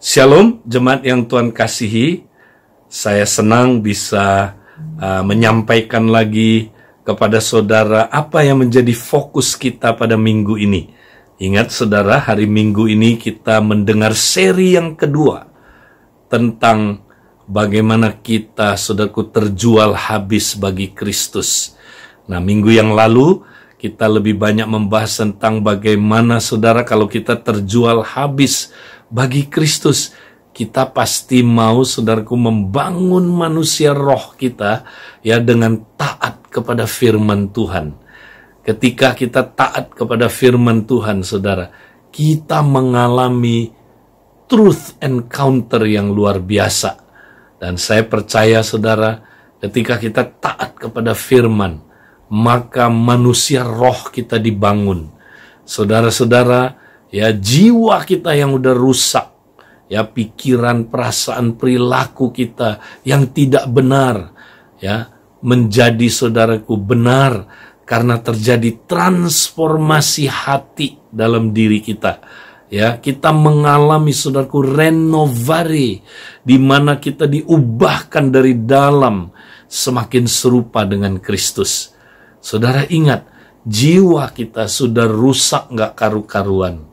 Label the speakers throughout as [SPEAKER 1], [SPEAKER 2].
[SPEAKER 1] Shalom, jemaat yang Tuhan kasihi. Saya senang bisa menyampaikan lagi kepada saudara apa yang menjadi fokus kita pada minggu ini. Ingat saudara, hari Minggu ini kita mendengar seri yang kedua tentang bagaimana kita, saudaraku, terjual habis bagi Kristus. Nah, minggu yang lalu kita lebih banyak membahas tentang bagaimana saudara kalau kita terjual habis bagi Kristus, kita pasti mau, saudaraku, membangun manusia roh kita ya dengan taat kepada firman Tuhan. Ketika kita taat kepada firman Tuhan, saudara, kita mengalami truth encounter yang luar biasa. Dan saya percaya, saudara, ketika kita taat kepada firman, maka manusia roh kita dibangun. Saudara-saudara, ya, jiwa kita yang udah rusak, ya, pikiran, perasaan, perilaku kita yang tidak benar, ya, menjadi, saudaraku, benar karena terjadi transformasi hati dalam diri kita. Ya, kita mengalami, saudaraku, renovare, di mana kita diubahkan dari dalam semakin serupa dengan Kristus. Saudara ingat, jiwa kita sudah rusak nggak karu-karuan.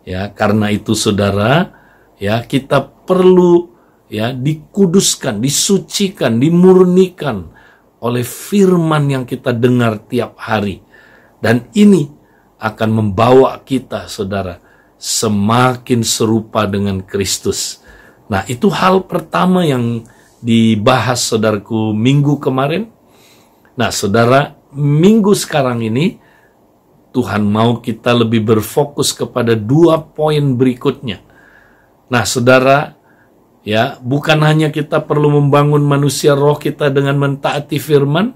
[SPEAKER 1] Ya, karena itu saudara, ya, kita perlu, ya, dikuduskan, disucikan, dimurnikan oleh firman yang kita dengar tiap hari. Dan ini akan membawa kita, saudara, semakin serupa dengan Kristus. Nah, itu hal pertama yang dibahas, saudaraku, minggu kemarin. Nah, saudara, minggu sekarang ini Tuhan mau kita lebih berfokus kepada 2 poin berikutnya. Nah, saudara, ya, bukan hanya kita perlu membangun manusia roh kita dengan mentaati firman,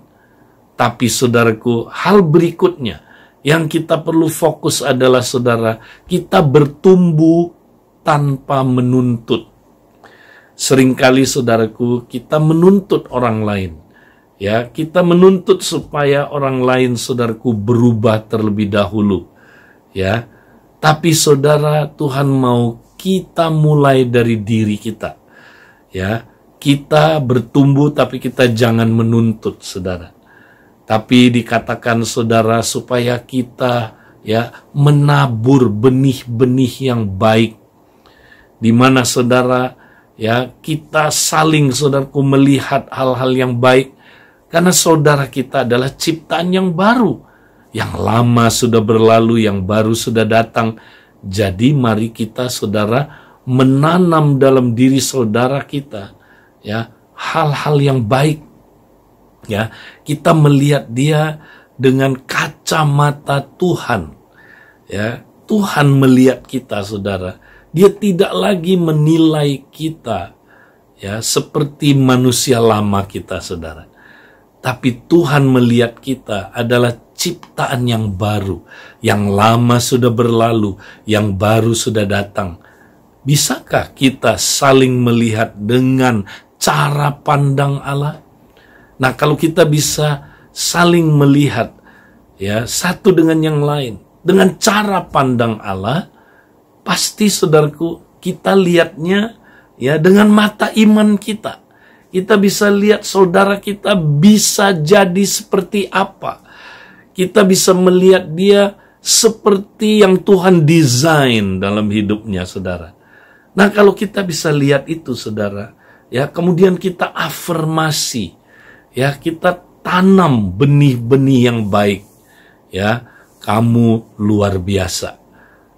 [SPEAKER 1] tapi saudaraku, hal berikutnya yang kita perlu fokus adalah, saudara, kita bertumbuh tanpa menuntut. Seringkali, saudaraku, kita menuntut orang lain. Ya, kita menuntut supaya orang lain, saudaraku, berubah terlebih dahulu. Ya, tapi saudara, Tuhan mau kita mulai dari diri kita. Ya, kita bertumbuh tapi kita jangan menuntut, saudara. Tapi dikatakan, saudara, supaya kita, ya, menabur benih-benih yang baik. Di mana, saudara, ya, kita saling, saudaraku, melihat hal-hal yang baik. Karena saudara kita adalah ciptaan yang baru. Yang lama sudah berlalu, yang baru sudah datang. Jadi mari kita, saudara, menanam dalam diri saudara kita, ya, hal-hal yang baik. Ya, kita melihat dia dengan kacamata Tuhan. Ya, Tuhan melihat kita, saudara. Dia tidak lagi menilai kita, ya, seperti manusia lama kita, saudara. Tapi Tuhan melihat kita adalah ciptaan yang baru. Yang lama sudah berlalu, yang baru sudah datang. Bisakah kita saling melihat dengan cara pandang Allah? Nah, kalau kita bisa saling melihat, ya, satu dengan yang lain, dengan cara pandang Allah, pasti, saudaraku, kita lihatnya, ya, dengan mata iman kita. Kita bisa lihat saudara kita bisa jadi seperti apa. Kita bisa melihat dia seperti yang Tuhan desain dalam hidupnya, saudara. Nah, kalau kita bisa lihat itu, saudara, ya, kemudian kita afirmasi, ya, kita tanam benih-benih yang baik. Ya, kamu luar biasa.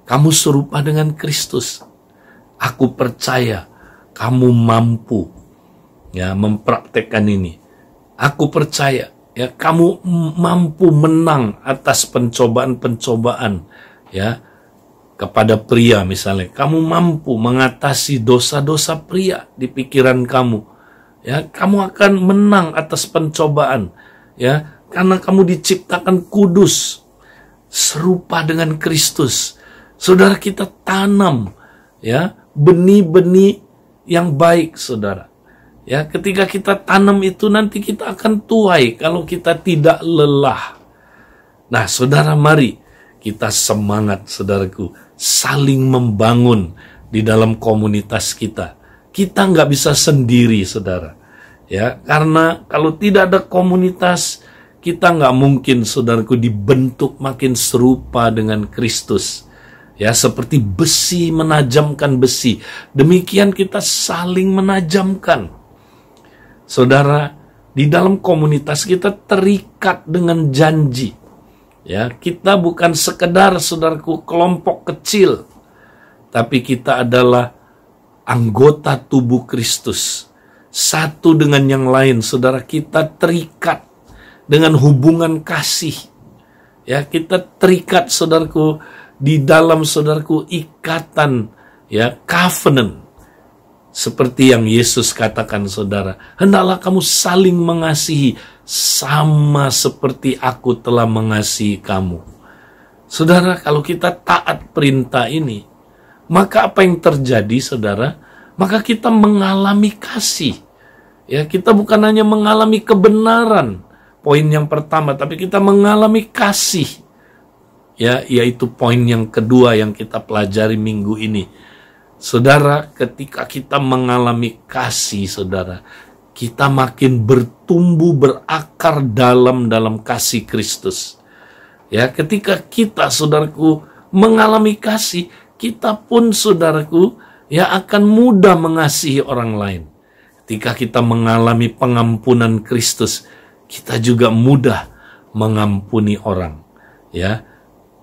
[SPEAKER 1] Kamu serupa dengan Kristus. Aku percaya kamu mampu, ya, mempraktekkan ini. Aku percaya, ya, kamu mampu menang atas pencobaan-pencobaan, ya, kepada pria misalnya. Kamu mampu mengatasi dosa-dosa pria di pikiran kamu. Ya, kamu akan menang atas pencobaan, ya, karena kamu diciptakan kudus, serupa dengan Kristus. Saudara, kita tanam, ya, benih-benih yang baik, saudara. Ya, ketika kita tanam itu nanti kita akan tuai kalau kita tidak lelah. Nah, saudara, mari kita semangat, saudaraku, saling membangun di dalam komunitas kita. Kita nggak bisa sendiri, saudara. Ya, karena kalau tidak ada komunitas, kita nggak mungkin, saudaraku, dibentuk makin serupa dengan Kristus. Ya, seperti besi menajamkan besi. Demikian kita saling menajamkan. Saudara, di dalam komunitas kita terikat dengan janji. Ya, kita bukan sekedar, saudaraku, kelompok kecil, tapi kita adalah anggota tubuh Kristus. Satu dengan yang lain, saudara, kita terikat dengan hubungan kasih. Ya, kita terikat, saudaraku, di dalam, saudaraku, ikatan, ya, covenant. Seperti yang Yesus katakan, saudara, hendaklah kamu saling mengasihi sama seperti aku telah mengasihi kamu. Saudara, kalau kita taat perintah ini, maka apa yang terjadi, saudara? Maka kita mengalami kasih. Ya, kita bukan hanya mengalami kebenaran, poin yang pertama, tapi kita mengalami kasih. Ya, yaitu poin yang kedua yang kita pelajari minggu ini. Saudara, ketika kita mengalami kasih, saudara, kita makin bertumbuh berakar dalam kasih Kristus. Ya, ketika kita, saudaraku, mengalami kasih, kita pun, saudaraku, ya, akan mudah mengasihi orang lain. Ketika kita mengalami pengampunan Kristus, kita juga mudah mengampuni orang. Ya,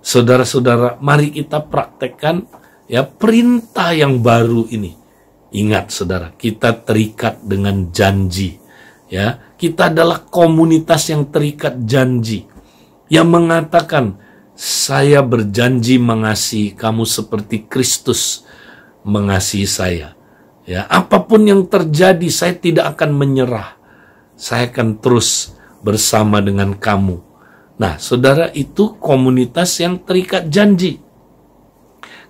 [SPEAKER 1] saudara-saudara, mari kita praktekkan, ya, perintah yang baru ini. Ingat, saudara, kita terikat dengan janji. Ya, kita adalah komunitas yang terikat janji, yang mengatakan, saya berjanji mengasihi kamu seperti Kristus mengasihi saya. Ya, apapun yang terjadi, saya tidak akan menyerah. Saya akan terus bersama dengan kamu. Nah, saudara, itu komunitas yang terikat janji.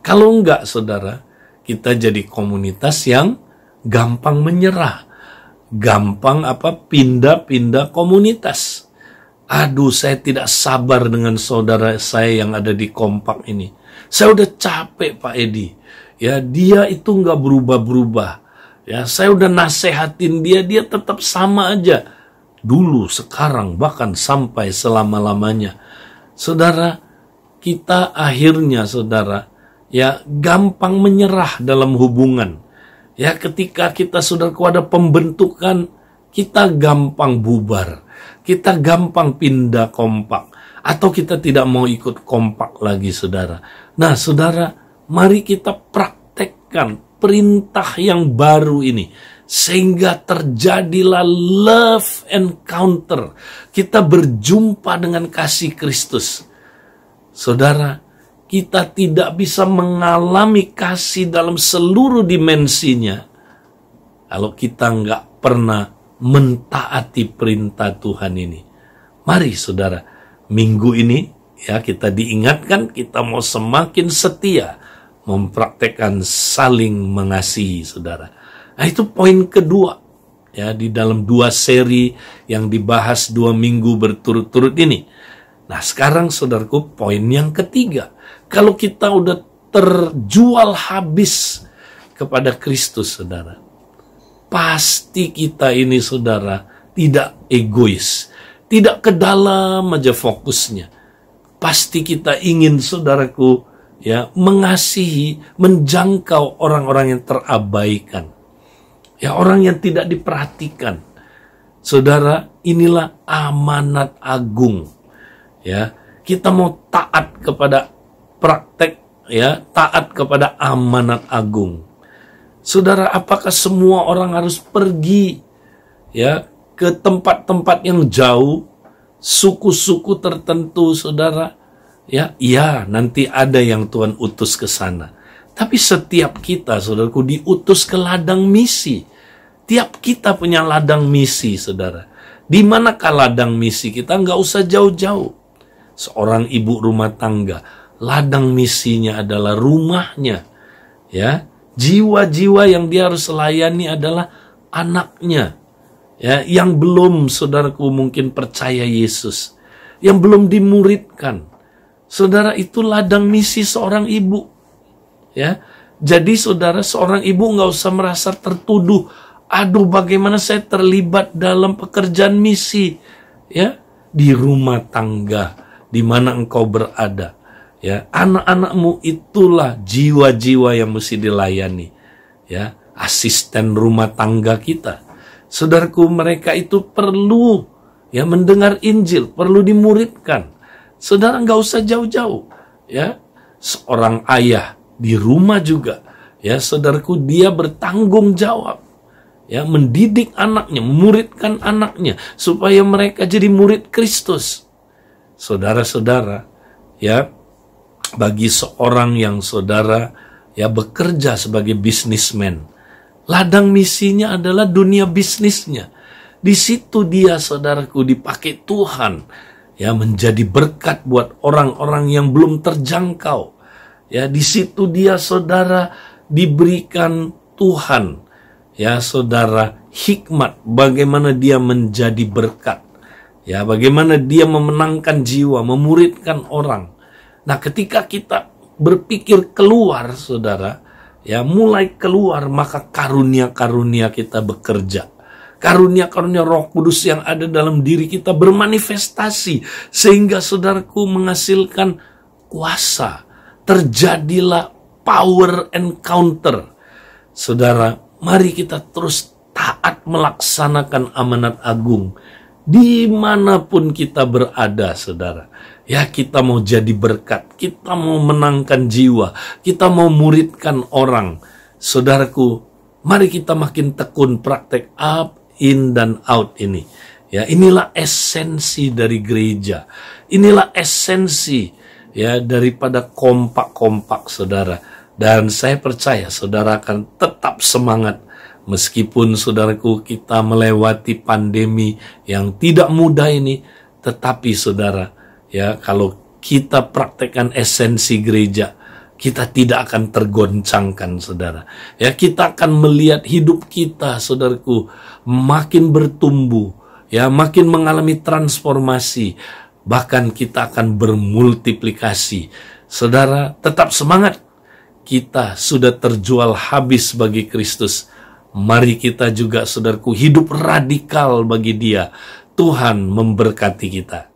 [SPEAKER 1] Kalau enggak, saudara, kita jadi komunitas yang gampang menyerah. Gampang pindah-pindah komunitas. Aduh, saya tidak sabar dengan saudara saya yang ada di kompak ini. Saya udah capek, Pak Edi. Ya, dia itu nggak berubah-berubah. Ya, saya udah nasehatin dia tetap sama aja. Dulu, sekarang, bahkan sampai selama-lamanya. Saudara, kita akhirnya, saudara, ya, gampang menyerah dalam hubungan. Ya, ketika kita, saudaraku, ada pembentukan, kita gampang bubar. Kita gampang pindah kompak. Atau kita tidak mau ikut kompak lagi, saudara. Nah, saudara, mari kita praktekkan perintah yang baru ini. Sehingga terjadilah love encounter. Kita berjumpa dengan kasih Kristus. Saudara, kita tidak bisa mengalami kasih dalam seluruh dimensinya kalau kita nggak pernah mentaati perintah Tuhan ini. Mari, saudara, minggu ini, ya, kita diingatkan, kita mau semakin setia mempraktekkan saling mengasihi, saudara. Nah, itu poin kedua, ya, di dalam 2 seri yang dibahas 2 minggu berturut-turut ini. Nah, sekarang, saudaraku, poin yang ketiga. Kalau kita udah terjual habis kepada Kristus, saudara, pasti kita ini, saudara, tidak egois. Tidak ke dalam aja fokusnya. Pasti kita ingin, saudaraku, ya, mengasihi, menjangkau orang-orang yang terabaikan. Ya, orang yang tidak diperhatikan. Saudara, inilah amanat agung. Ya, kita mau taat kepada praktek, ya, taat kepada amanat agung. Saudara, apakah semua orang harus pergi, ya, ke tempat-tempat yang jauh, suku-suku tertentu, saudara? Ya, iya, nanti ada yang Tuhan utus ke sana. Tapi setiap kita, saudaraku, diutus ke ladang misi. Tiap kita punya ladang misi, saudara. Di manakah ladang misi kita? Nggak usah jauh-jauh. Seorang ibu rumah tangga, ladang misinya adalah rumahnya. Ya, jiwa-jiwa yang dia harus layani adalah anaknya. Ya, yang belum, saudaraku, mungkin percaya Yesus. Yang belum dimuridkan. Saudara, itu ladang misi seorang ibu. Ya, Jadi saudara, seorang ibu nggak usah merasa tertuduh. Aduh, bagaimana saya terlibat dalam pekerjaan misi, ya, di rumah tangga, di mana engkau berada, ya, anak-anakmu itulah jiwa-jiwa yang mesti dilayani, ya, asisten rumah tangga kita. Saudaraku, mereka itu perlu, ya, mendengar Injil, perlu dimuridkan. Saudara nggak usah jauh-jauh, ya, seorang ayah di rumah juga, ya, saudaraku, dia bertanggung jawab, ya, mendidik anaknya, memuridkan anaknya supaya mereka jadi murid Kristus. Saudara-saudara, ya, bagi seorang yang saudara, ya, bekerja sebagai bisnismen, ladang misinya adalah dunia bisnisnya. Di situ dia, saudaraku, dipakai Tuhan, ya, menjadi berkat buat orang-orang yang belum terjangkau. Ya, di situ dia, saudara, diberikan Tuhan, ya, saudara, hikmat bagaimana dia menjadi berkat. Ya, bagaimana dia memenangkan jiwa, memuridkan orang. Nah, ketika kita berpikir keluar, saudara, ya, mulai keluar, maka karunia-karunia kita bekerja. Karunia-karunia Roh Kudus yang ada dalam diri kita bermanifestasi, sehingga saudaraku menghasilkan kuasa. Terjadilah power encounter. Saudara, mari kita terus taat melaksanakan amanat agung. Dimanapun kita berada, saudara. Ya, kita mau jadi berkat, kita mau menangkan jiwa, kita mau muridkan orang. Saudaraku, mari kita makin tekun praktek up, in, dan out ini. Ya, inilah esensi dari gereja. Inilah esensi, ya, daripada kompak-kompak, saudara. Dan saya percaya saudara akan tetap semangat meskipun, saudaraku, kita melewati pandemi yang tidak mudah ini. Tetapi saudara, ya, kalau kita praktekkan esensi gereja, kita tidak akan tergoncangkan, saudara. Ya, kita akan melihat hidup kita, saudaraku, makin bertumbuh, ya, makin mengalami transformasi. Bahkan kita akan bermultiplikasi. Saudara, tetap semangat. Kita sudah terjual habis bagi Kristus. Mari kita juga, saudaraku, hidup radikal bagi Dia. Tuhan memberkati kita.